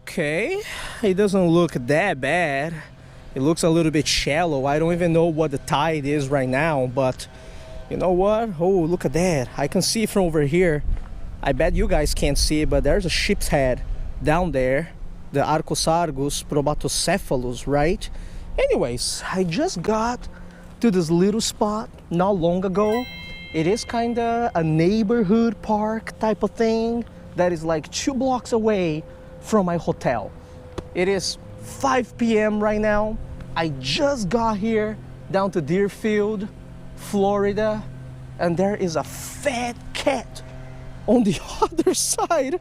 Okay, it doesn't look that bad. It looks a little bit shallow. I don't even know what the tide is right now, but you know what? Oh, look at that. I can see from over here. I bet you guys can't see it, but there's a sheep's head down there. The Archosargus probatocephalus, right? Anyways, I just got to this little spot not long ago. It is kind of a neighborhood park type of thing that is like 2 blocks away from my hotel. It is 5 p.m. right now. I just got here down to Deerfield, Florida, and there is a fat cat on the other side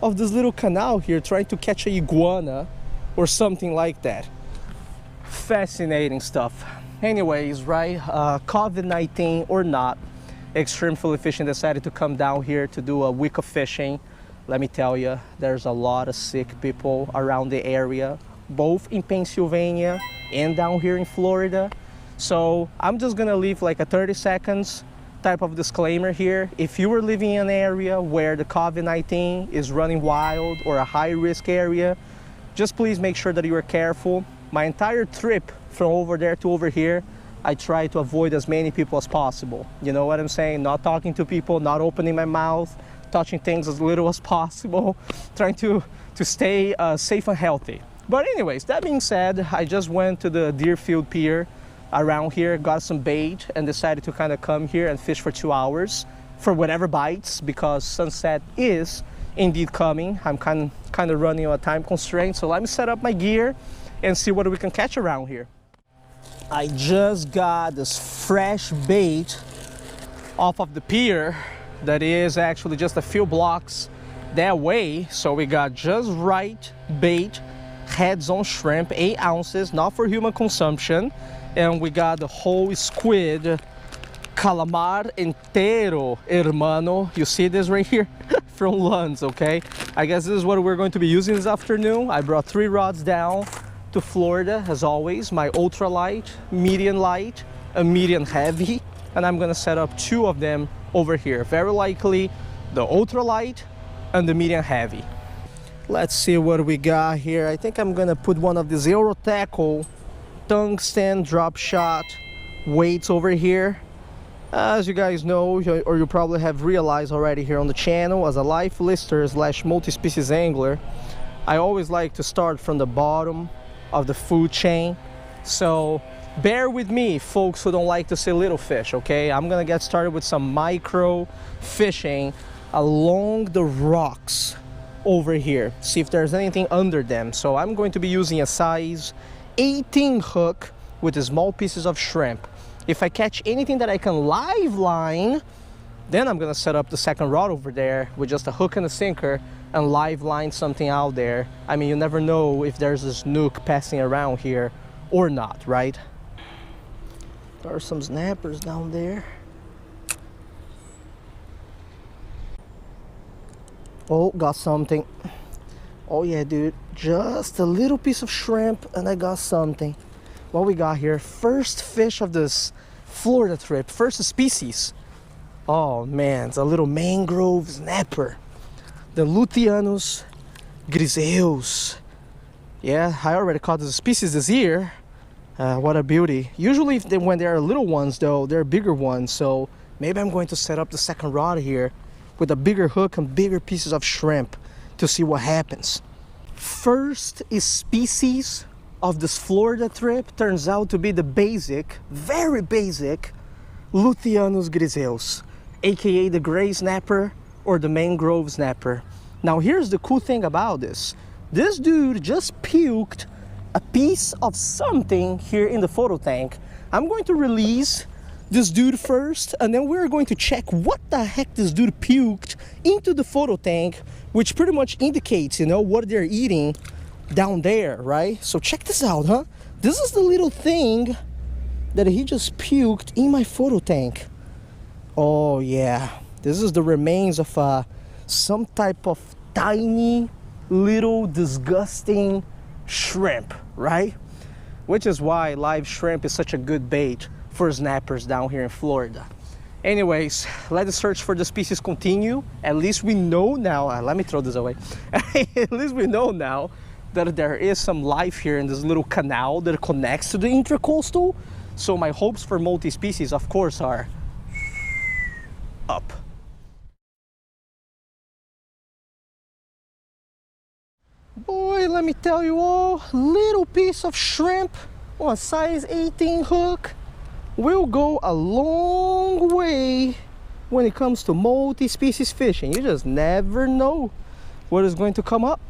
of this little canal here trying to catch a iguana or something like that. Fascinating stuff. Anyways, right, COVID-19 or not, Extreme Fillet Fishing decided to come down here to do a week of fishing. Let me tell you, there's a lot of sick people around the area, both in Pennsylvania and down here in Florida. So I'm just gonna leave like a 30 seconds type of disclaimer here. If you are living in an area where the COVID-19 is running wild or a high risk area, just please make sure that you are careful. My entire trip from over there to over here, I try to avoid as many people as possible. You know what I'm saying? Not talking to people, not opening my mouth, touching things as little as possible, trying to stay safe and healthy. But anyways, that being said, I just went to the Deerfield Pier around here, got some bait, and decided to kind of come here and fish for 2 hours for whatever bites, because sunset is indeed coming. I'm kind of running on a time constraint, so let me set up my gear and see what we can catch around here. I just got this fresh bait off of the pier that is actually just a few blocks that way. So we got just right bait, heads on shrimp, 8 ounces, not for human consumption. And we got the whole squid, calamar entero, hermano. You see this right here from Lund's, okay? I guess this is what we're going to be using this afternoon. I brought 3 rods down to Florida, as always. My ultralight, medium light, and medium heavy. And I'm gonna set up 2 of them over here. Very likely the ultralight and the medium heavy. Let's see what we got here. I think I'm gonna put one of the Zero Tackle tungsten drop shot weights over here. As you guys know, or you probably have realized already here on the channel, as a life lister / multi-species angler, I always like to start from the bottom of the food chain. So bear with me, folks who don't like to see little fish, okay? I'm gonna get started with some micro fishing along the rocks over here. See if there's anything under them. So I'm going to be using a size 18 hook with small pieces of shrimp. If I catch anything that I can live line, then I'm gonna set up the second rod over there with just a hook and a sinker and live line something out there. I mean, you never know if there's a snook passing around here or not, right? There are some snappers down there. Oh, got something. Oh yeah, dude, just a little piece of shrimp and I got something. What we got here? First fish of this Florida trip, first species. Oh man, it's a little mangrove snapper. The Lucinostomus griseus. Yeah, I already caught this species this year. What a beauty. Usually when they are little ones though, they're bigger ones. So maybe I'm going to set up the second rod here with a bigger hook and bigger pieces of shrimp to see what happens. First species of this Florida trip turns out to be the basic, very basic Lucinostomus griseus, aka the gray snapper or the mangrove snapper. Now here's the cool thing about this. This dude just puked a piece of something here in the photo tank. I'm going to release this dude first, and then we're going to check what the heck this dude puked into the photo tank, which pretty much indicates, you know, what they're eating down there, right? So check this out, huh? This is the little thing that he just puked in my photo tank. Oh yeah, this is the remains of some type of tiny little disgusting shrimp, right? Which is why live shrimp is such a good bait for snappers down here in Florida. Anyways, let the search for the species continue. At least we know now, let me throw this away. At least we know now that there is some life here in this little canal that connects to the intercoastal. So my hopes for multi-species, of course, are up. Boy, let me tell you all, little piece of shrimp on a size 18 hook will go a long way when it comes to multi-species fishing. You just never know what is going to come up.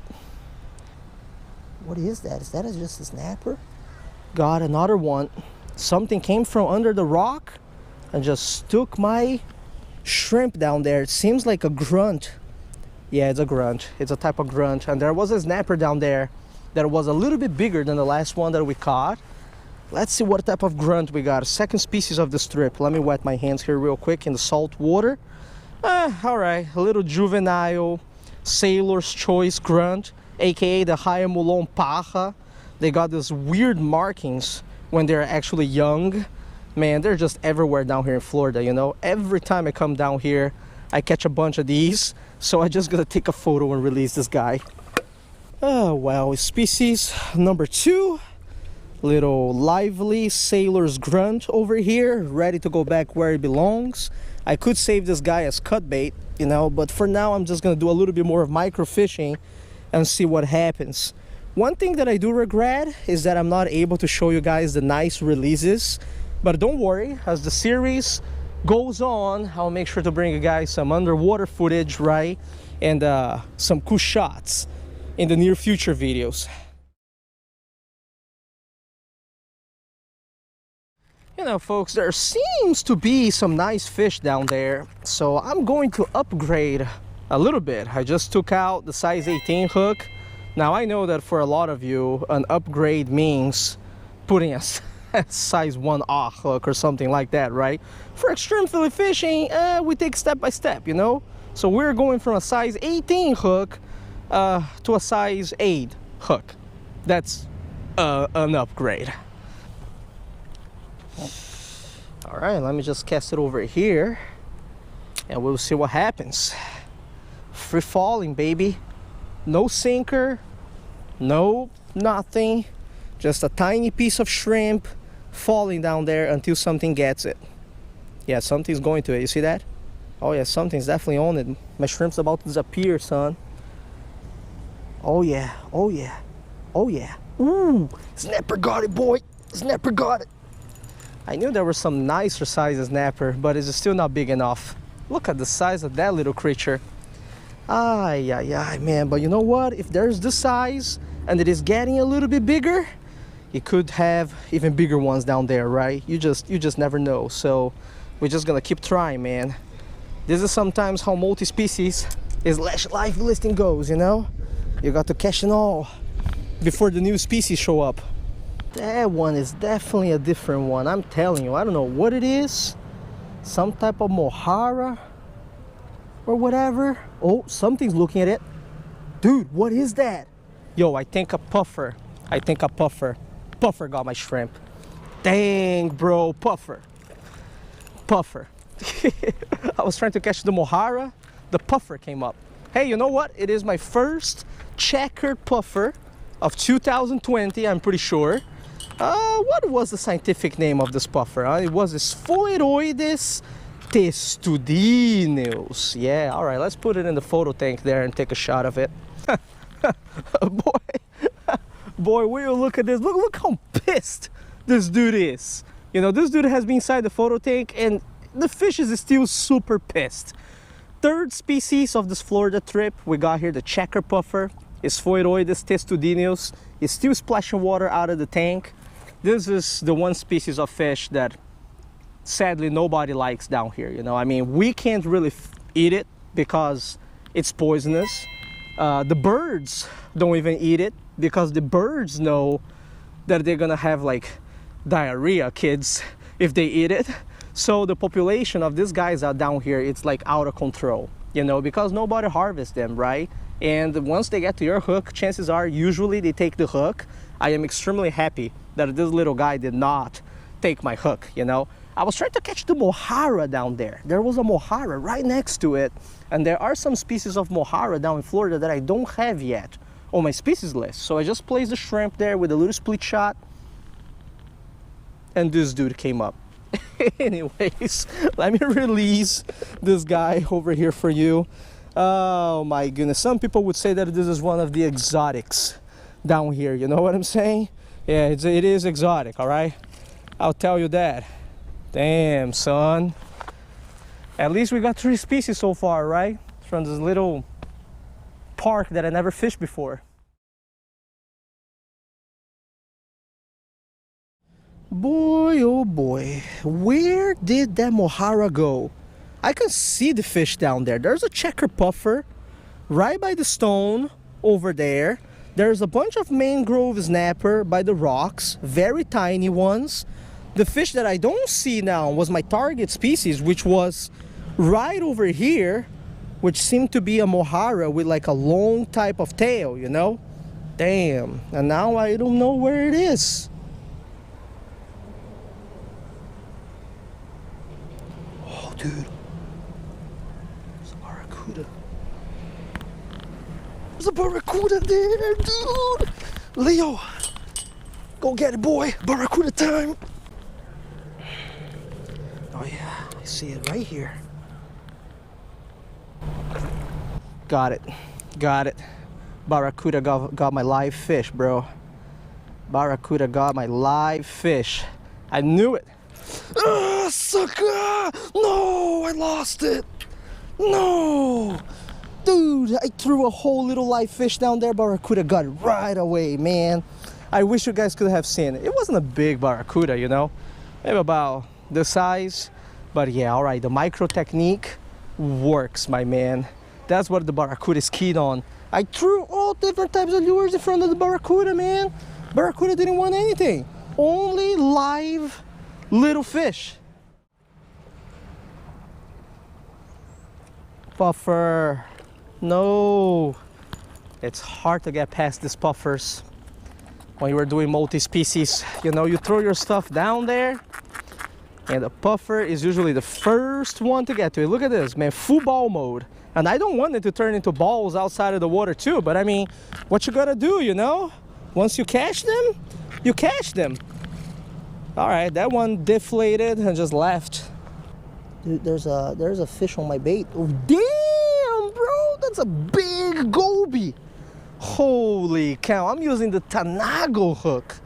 What is that? Is that just a snapper? Got another one. Something came from under the rock and just stuck my shrimp down there. It seems like a grunt. Yeah, it's a grunt. It's a type of grunt. And there was a snapper down there that was a little bit bigger than the last one that we caught. Let's see what type of grunt we got. A second species of the strip. Let me wet my hands here real quick in the salt water. All right, a little juvenile sailor's choice grunt, aka the Hyamulon paja. They got these weird markings when they're actually young. Man, they're just everywhere down here in Florida, you know. Every time I come down here, I catch a bunch of these. So I just gotta take a photo and release this guy. Oh, well, species number 2. Little lively sailor's grunt over here, ready to go back where it belongs. I could save this guy as cut bait, you know, but for now I'm just gonna do a little bit more of micro fishing and see what happens. One thing that I do regret is that I'm not able to show you guys the nice releases, but don't worry, as the series goes on, I'll make sure to bring you guys some underwater footage, right, and some cool shots in the near future videos. You know, folks, there seems to be some nice fish down there, so I'm going to upgrade a little bit. I just took out the size 18 hook. Now I know that for a lot of you, an upgrade means putting a size 1 hook or something like that, right? For extreme fillet fishing, we take step by step, you know? So we're going from a size 18 hook to a size 8 hook. That's an upgrade. All right, let me just cast it over here and we'll see what happens. Free falling, baby. No sinker, no nothing. Just a tiny piece of shrimp falling down there until something gets it. Yeah, something's going to it. You see that? Oh yeah, something's definitely on it. My shrimp's about to disappear, son. Oh yeah, oh yeah, oh yeah. Ooh, snapper got it, boy. Snapper got it. I knew there was some nicer size snapper, but it's still not big enough. Look at the size of that little creature. Ay, ay, ay, man. But you know what? If there's this size and it is getting a little bit bigger, it could have even bigger ones down there, right? You just never know. So we're just gonna keep trying, man. This is sometimes how multi-species is life listing goes, you know? You got to catch it all before the new species show up. That one is definitely a different one. I'm telling you, I don't know what it is. Some type of Mojarra or whatever. Oh, something's looking at it. Dude, what is that? Yo, I think a puffer. I think a puffer. Puffer got my shrimp. Dang, bro, puffer. Puffer. I was trying to catch the Mojarra. The puffer came up. Hey, you know what? It is my first checkered puffer of 2020, I'm pretty sure. What was the scientific name of this puffer? It was Spherides testudinus. Yeah, all right, let's put it in the photo tank there and take a shot of it. Boy, will you look at this. Look how pissed this dude is. You know, this dude has been inside the photo tank and the fish is still super pissed. Third species of this Florida trip, we got here the checker puffer. Spherides testudinus. It's still splashing water out of the tank. This is the one species of fish that sadly nobody likes down here, you know. I mean, we can't really eat it because it's poisonous. The birds don't even eat it because the birds know that they're gonna have like diarrhea, kids, if they eat it. So the population of these guys out down here, it's like out of control, you know, because nobody harvests them, right? And once they get to your hook, chances are usually they take the hook. I am extremely happy that this little guy did not take my hook, you know. I was trying to catch the Mojarra down there. There was a Mojarra right next to it. And there are some species of Mojarra down in Florida that I don't have yet on my species list. So I just placed the shrimp there with a little split shot, and this dude came up. Anyways, let me release this guy over here for you. Oh my goodness, some people would say that this is one of the exotics down here, you know what I'm saying? Yeah, it is exotic, all right? I'll tell you that. Damn, son. At least we got 3 species so far, right? From this little park that I never fished before. Boy, oh boy, where did that Mojarra go? I can see the fish down there. There's a checkered puffer right by the stone over there. There's a bunch of mangrove snapper by the rocks, very tiny ones. The fish that I don't see now was my target species, which was right over here, which seemed to be a Mojarra with like a long type of tail, you know? Damn, and now I don't know where it is. Oh, dude. There's a barracuda. There's a barracuda there, dude. Leo, go get it, boy. Barracuda time. Oh yeah, I see it right here. Got it. Got it. Barracuda got my live fish, bro. Barracuda got my live fish. I knew it. Ah, sucker! No, I lost it. No. Dude, I threw a whole little live fish down there. Barracuda got it right away, man. I wish you guys could have seen it. It wasn't a big barracuda, you know. Maybe about this size. But yeah, all right, the micro technique works, my man. That's what the barracuda is keyed on. I threw all different types of lures in front of the barracuda, man. Barracuda didn't want anything. Only live little fish. Puffer. No. It's hard to get past these puffers when you are doing multi-species. You know, you throw your stuff down there, and the puffer is usually the first one to get to it. Look at this, man, full ball mode. And I don't want it to turn into balls outside of the water too, but I mean, what you gotta do, you know? Once you catch them, you catch them. All right, that one deflated and just left. Dude, there's a fish on my bait. Oh, damn, bro, that's a big goby. Holy cow, I'm using the Tanago hook,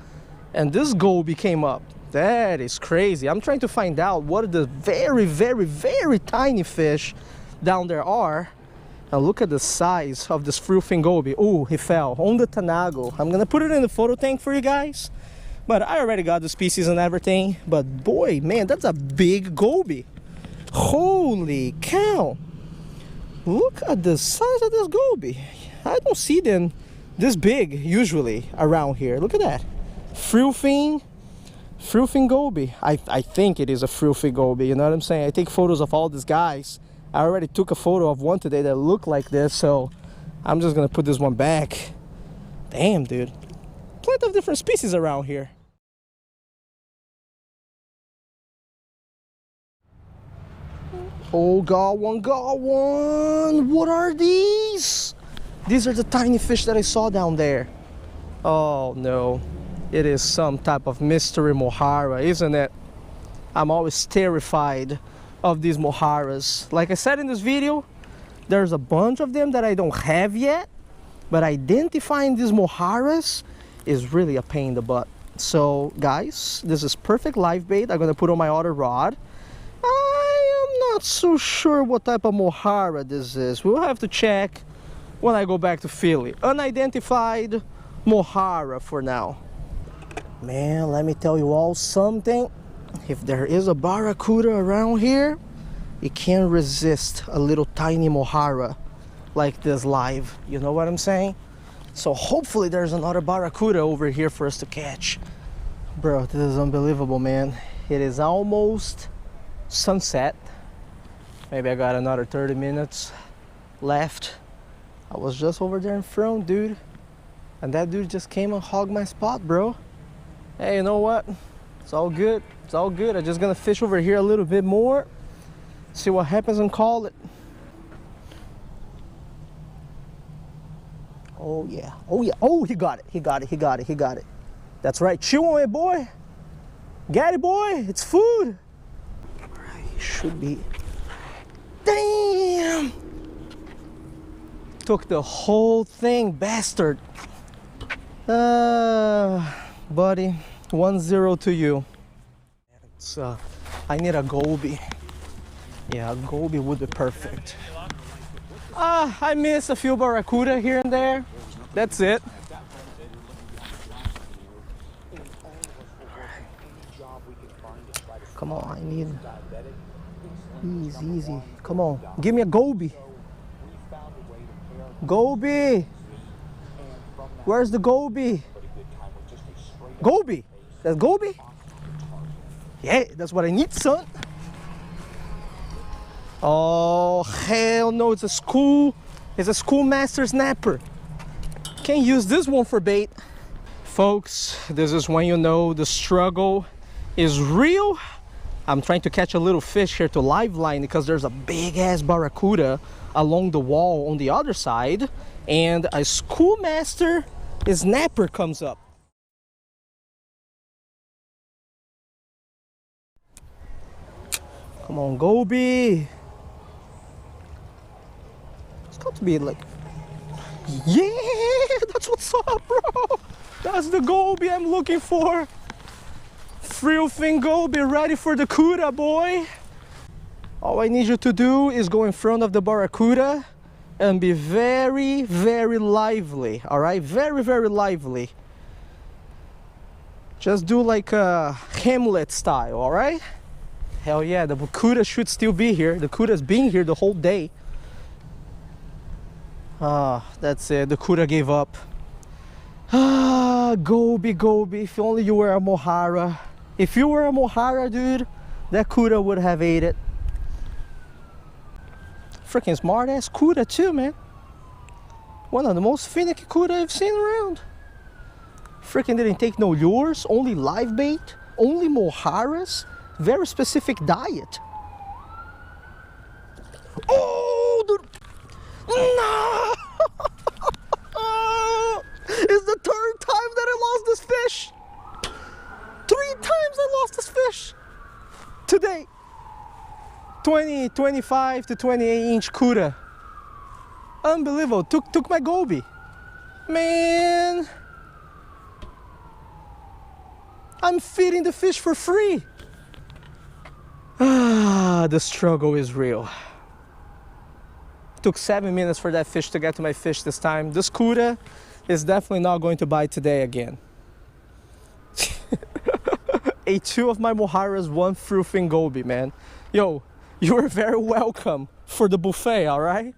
and this goby came up. That is crazy. I'm trying to find out what the very, very, very tiny fish down there are. And look at the size of this Frillfin goby. Oh, he fell on the Tanago. I'm gonna put it in the photo tank for you guys, but I already got the species and everything. But boy, man, that's a big goby. Holy cow, look at the size of this goby. I don't see them this big usually around here. Look at that. Frillfin goby. I think it is a Frillfin goby, you know what I'm saying? I take photos of all these guys. I already took a photo of one today that looked like this, so I'm just gonna put this one back. Damn, dude. Plenty of different species around here. Oh, got one, got one. What are these? These are the tiny fish that I saw down there. Oh no, it is some type of mystery Mojarra, isn't it? I'm always terrified of these Mojarras. Like I said in this video, there's a bunch of them that I don't have yet, but identifying these Mojarras is really a pain in the butt. So guys, this is perfect live bait. I'm gonna put on my other rod. I am not so sure what type of Mojarra this is. We'll have to check when I go back to Philly. Unidentified Mojarra for now. Man, let me tell you all something. If there is a barracuda around here, you can't resist a little tiny Mojarra like this live. You know what I'm saying? So hopefully there's another barracuda over here for us to catch. Bro, this is unbelievable, man. It is almost sunset. Maybe I got another 30 minutes left. I was just over there in front, dude. And that dude just came and hogged my spot, bro. Hey, you know what? It's all good. It's all good. I'm just gonna fish over here a little bit more, see what happens and call it. Oh yeah, oh yeah, oh he got it, he got it, he got it, he got it. That's right, chew on it, boy. Get it, boy, it's food. All right, should be. Damn! Took the whole thing, bastard. Buddy, 1-0 to you. It's, I need a Goby. Yeah, a Goby would be perfect. I miss a few barracuda here and there. That's it. Come on, I need... Easy, easy. Come on, give me a Goby. Goby! Where's the Goby? Goby! That's Goby? Yeah, that's what I need, son. Oh, hell no, it's a schoolmaster snapper. Can't use this one for bait. Folks, this is when you know the struggle is real. I'm trying to catch a little fish here to live line because there's a big ass barracuda along the wall on the other side, and a schoolmaster snapper comes up. Come on, Goby. It's got to be like, yeah, that's what's up, bro. That's the Goby I'm looking for. Frillfin Goby, ready for the cuda, boy. All I need you to do is go in front of the barracuda and be very, very lively, all right? Very, very lively. Just do like a Hamlet style, all right? Hell yeah, the cuda should still be here. The cuda's been here the whole day. That's it, the cuda gave up. Goby, Goby, if only you were a Mojarra. If you were a Mojarra, dude, that cuda would have ate it. Freaking smart ass cuda too, man. One of the most finicky cuda I've seen around. Freaking didn't take no lures, only live bait, only Mojarras, very specific diet. Oh, dude. No! It's the third time that I lost this fish. 3 times I lost this fish today. 25 to 28 inch cuda. Unbelievable. Took my Goby. Man, I'm feeding the fish for free. The struggle is real. Took 7 minutes for that fish to get to my fish this time. This cuda is definitely not going to bite today again. Ate 2 of my Mojarras, 1 Frillfin Goby, man. Yo, you're very welcome for the buffet, all right?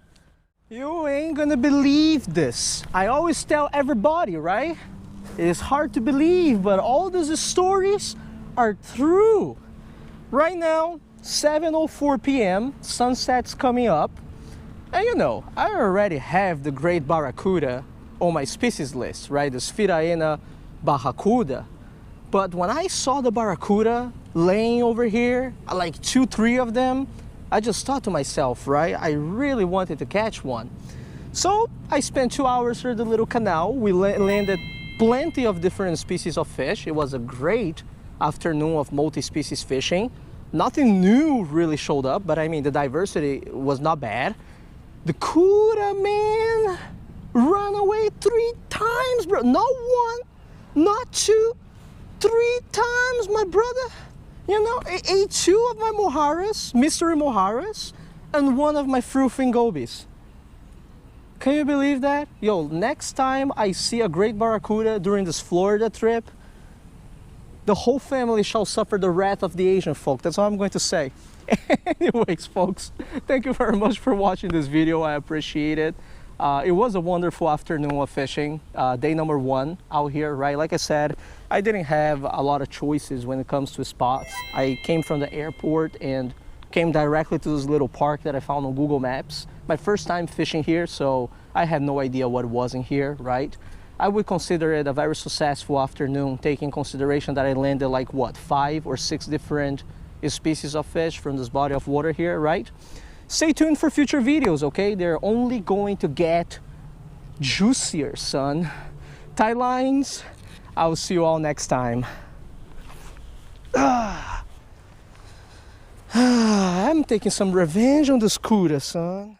You ain't gonna believe this. I always tell everybody, right? It is hard to believe, but all these stories are true. Right now, 7:04 p.m., sunset's coming up. And you know, I already have the great barracuda on my species list, right? The Sphyraena barracuda. But when I saw the barracuda laying over here, like 2-3 of them, I just thought to myself, right? I really wanted to catch one. So I spent 2 hours through the little canal. We landed plenty of different species of fish. It was a great afternoon of multi-species fishing. Nothing new really showed up, but I mean, the diversity was not bad. The cuda, man, ran away 3 times, bro. Not 1, not 2, 3 times, my brother. You know, I ate 2 of my Mojarras, mystery Mojarras, and 1 of my Frillfin Gobies. Can you believe that? Yo, next time I see a great barracuda during this Florida trip, the whole family shall suffer the wrath of the Asian folk. That's all I'm going to say. Anyways, folks, thank you very much for watching this video. I appreciate it. It was a wonderful afternoon of fishing. Day number 1 out here, right? Like I said, I didn't have a lot of choices when it comes to spots. I came from the airport and came directly to this little park that I found on Google Maps. My first time fishing here, so I had no idea what was in here, right? I would consider it a very successful afternoon, taking consideration that I landed like, what, 5 or 6 different species of fish from this body of water here, right? Stay tuned for future videos, okay? They're only going to get juicier, son. Tie lines, I will see you all next time. I'm taking some revenge on this cuda, son.